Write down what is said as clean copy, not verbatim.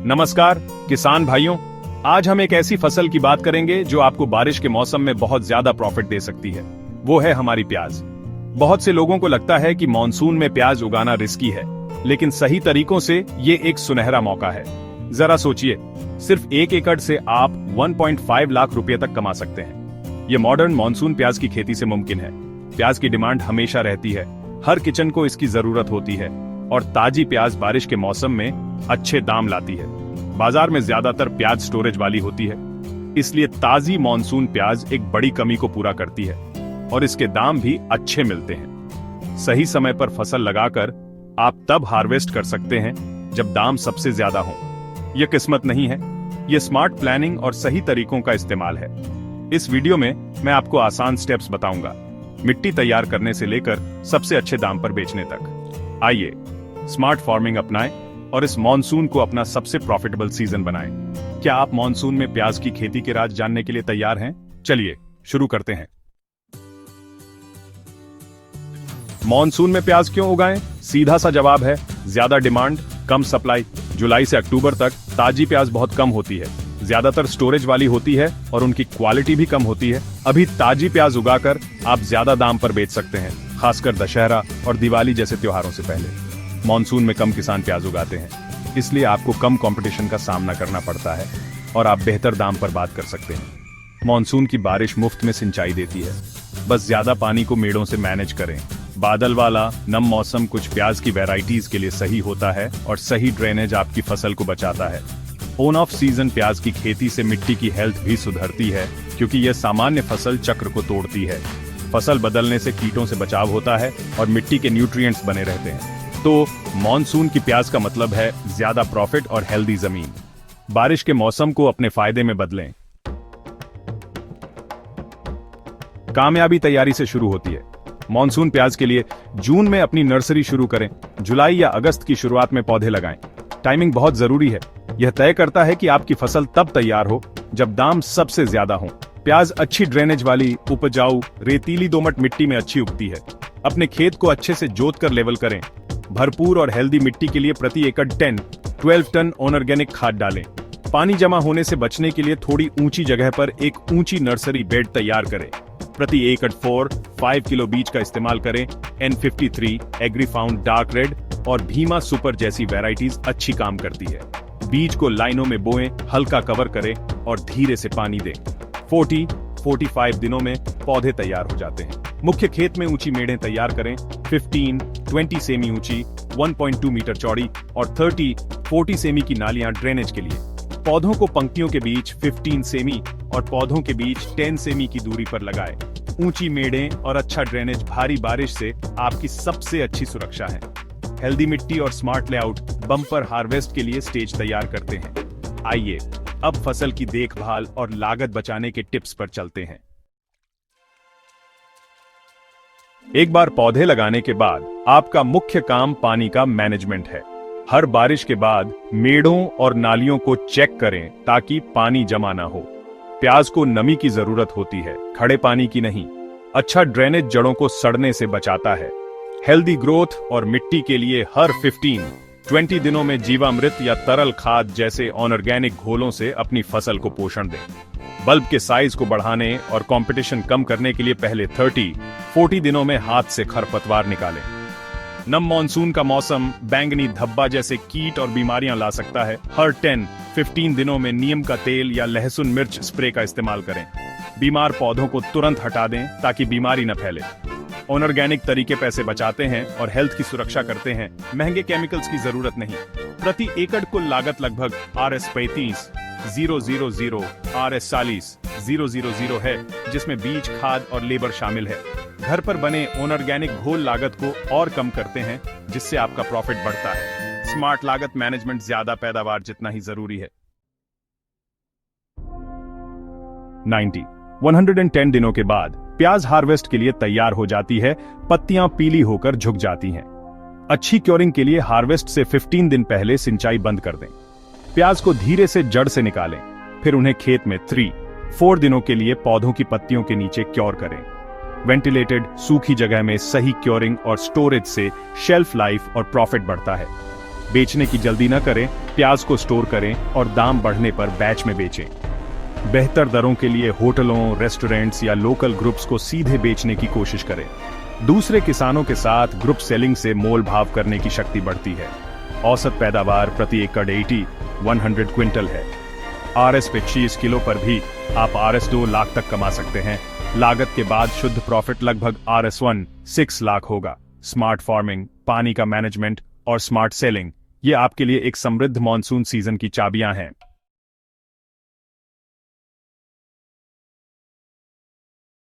नमस्कार किसान भाइयों, आज हम एक ऐसी फसल की बात करेंगे जो आपको बारिश के मौसम में बहुत ज्यादा प्रॉफिट दे सकती है। वो है हमारी प्याज। बहुत से लोगों को लगता है कि मॉनसून में प्याज उगाना रिस्की है, लेकिन सही तरीकों से ये एक सुनहरा मौका है। जरा सोचिए, सिर्फ 1 एकड़ से आप 1.5 लाख रुपए तक कमा सकते हैं। ये मॉडर्न मॉनसून प्याज की खेती से मुमकिन है। प्याज की डिमांड हमेशा रहती है, हर किचन को इसकी जरूरत होती है और ताजी प्याज बारिश के मौसम में अच्छे दाम लाती है। बाजार में ज्यादातर प्याज स्टोरेज वाली होती है, इसलिए ताजी मॉनसून प्याज एक बड़ी कमी को पूरा करती है और इसके दाम भी अच्छे मिलते हैं। सही समय पर फसल लगाकर आप तब हार्वेस्ट कर सकते हैं जब दाम सबसे ज्यादा हो। यह किस्मत नहीं है, यह स्मार्ट प्लानिंग और सही तरीकों का इस्तेमाल है। इस वीडियो में मैं आपको आसान स्टेप्स बताऊंगा, मिट्टी तैयार करने से लेकर सबसे अच्छे दाम पर बेचने तक। आइए स्मार्ट फार्मिंग अपनाएं और इस मॉनसून को अपना सबसे प्रॉफिटेबल सीजन बनाएं। क्या आप मॉनसून में प्याज की खेती के राज जानने के लिए तैयार हैं? चलिए शुरू करते हैं। मॉनसून में प्याज क्यों उगाएं? सीधा सा जवाब है ज्यादा डिमांड, कम सप्लाई। जुलाई से अक्टूबर तक ताजी प्याज बहुत कम होती है, ज्यादातर स्टोरेज वाली होती है और उनकी क्वालिटी भी कम होती है। अभी ताजी प्याज उगाकर आप ज्यादा दाम पर बेच सकते हैं, खासकर दशहरा और दिवाली जैसे त्योहारों से पहले। मॉनसून में कम किसान प्याज उगाते हैं, इसलिए आपको कम कंपटीशन का सामना करना पड़ता है और आप बेहतर दाम पर बात कर सकते हैं। मॉनसून की बारिश मुफ्त में सिंचाई देती है, बस ज्यादा पानी को मेड़ों से मैनेज करें। बादल वाला नम मौसम कुछ प्याज की वैरायटीज के लिए सही होता है और सही ड्रेनेज आपकी फसल को बचाता है। ऑन ऑफ सीजन प्याज की खेती से मिट्टी की हेल्थ भी सुधरती है, क्योंकि यह सामान्य फसल चक्र को तोड़ती है। फसल बदलने से कीटों से बचाव होता है और मिट्टी के न्यूट्रिएंट्स बने रहते हैं। तो मॉनसून की प्याज का मतलब है ज्यादा प्रॉफिट और हेल्दी जमीन। बारिश के मौसम को अपने फायदे में बदलें। कामयाबी तैयारी से शुरू होती है। मॉनसून प्याज के लिए जून में अपनी नर्सरी शुरू करें, जुलाई या अगस्त की शुरुआत में पौधे लगाएं। टाइमिंग बहुत जरूरी है, यह तय करता है कि आपकी फसल तब तैयार हो जब दाम सबसे ज्यादा हो। प्याज अच्छी ड्रेनेज वाली, उपजाऊ, रेतीली दोमट मिट्टी में अच्छी उगती है। अपने खेत को अच्छे से जोत कर लेवल करें। भरपूर और हेल्दी मिट्टी के लिए प्रति एकड़ 10-12 टन ऑर्गेनिक खाद डालें। पानी जमा होने से बचने के लिए थोड़ी ऊंची जगह पर एक ऊंची नर्सरी बेड तैयार करें। प्रति एकड़ 4-5 किलो बीज का इस्तेमाल करें। N53, एग्रीफाउंड डार्क रेड और भीमा सुपर जैसी वैरायटीज अच्छी काम करती है। बीज को लाइनों में बोएं, हल्का कवर करें और धीरे से पानी दें। 40-45 दिनों में पौधे तैयार हो जाते हैं। मुख्य खेत में ऊंची मेढ़ें तैयार करें, 15-20 सेमी ऊंची, 1.2 मीटर चौड़ी और 30-40 सेमी की नालियां ड्रेनेज के लिए। पौधों को पंक्तियों के बीच 15 सेमी और पौधों के बीच 10 सेमी की दूरी पर लगाएं। ऊंची मेढ़ें और अच्छा ड्रेनेज भारी बारिश से आपकी सबसे अच्छी सुरक्षा है। हेल्दी मिट्टी और स्मार्ट लेआउट बम्पर हार्वेस्ट के लिए स्टेज तैयार करते हैं। आइए अब फसल की देखभाल और लागत बचाने के टिप्स पर चलते हैं। एक बार पौधे लगाने के बाद आपका मुख्य काम पानी का मैनेजमेंट है। हर बारिश के बाद मेड़ों और नालियों को चेक करें ताकि पानी जमा ना हो। प्याज को नमी की जरूरत होती है, खड़े पानी की नहीं। अच्छा ड्रेनेज जड़ों को सड़ने से बचाता है। हेल्दी ग्रोथ और मिट्टी के लिए हर 15-20 दिनों में जीवामृत या तरल खाद जैसे ऑर्गेनिक घोलों से अपनी फसल को पोषण दें। बल्ब के साइज को बढ़ाने और कंपटीशन कम करने के लिए पहले 30-40 दिनों में हाथ से खरपतवार निकालें। नम मॉनसून का मौसम बैंगनी धब्बा जैसे कीट और बीमारियां ला सकता है। हर 10-15 दिनों में नीम का तेल या लहसुन मिर्च स्प्रे का इस्तेमाल करें। बीमार पौधों को तुरंत हटा दें ताकि बीमारी न फैले। ऑर्गेनिक तरीके पैसे बचाते हैं और हेल्थ की सुरक्षा करते हैं, महंगे केमिकल्स की जरूरत नहीं। प्रति एकड़ कुल लागत लगभग Rs35,000 Rs40,000 है, जिसमें बीज, खाद और लेबर शामिल है। घर पर बने ऑर्गेनिक घोल लागत को और कम करते हैं, जिससे आपका प्रॉफिट बढ़ता है। स्मार्ट लागत मैनेजमेंट ज्यादा पैदावार जितना ही जरूरी है। 110 दिनों के बाद प्याज हार्वेस्ट के लिए तैयार हो जाती है। पत्तियां पीली होकर झुक जाती हैं। अच्छी क्योरिंग के लिए हार्वेस्ट से 15 दिन पहले सिंचाई बंद कर दें। प्याज को धीरे से जड़ से निकालें, फिर उन्हें खेत में 3-4 दिनों के लिए पौधों की पत्तियों के नीचे क्योर करें। वेंटिलेटेड सूखी जगह में सही क्योरिंग और स्टोरेज से शेल्फ लाइफ और प्रॉफिट बढ़ता है। बेचने की जल्दी न करें, प्याज को स्टोर करें और दाम बढ़ने पर बैच में बेचें। बेहतर दरों के लिए होटलों, रेस्टोरेंट्स या लोकल ग्रुप्स को सीधे बेचने की कोशिश करें। दूसरे किसानों के साथ ग्रुप सेलिंग से मोल भाव करने की शक्ति बढ़ती है। औसत पैदावार प्रति एकड़ 100 क्विंटल है। RS 25 किलो पर भी आप RS 2 लाख तक कमा सकते हैं। लागत के बाद शुद्ध प्रॉफिट लगभग RS 1 6 लाख होगा। स्मार्ट फार्मिंग, पानी का मैनेजमेंट और स्मार्ट सेलिंग, ये आपके लिए एक समृद्ध मॉनसून सीजन की चाबियां हैं।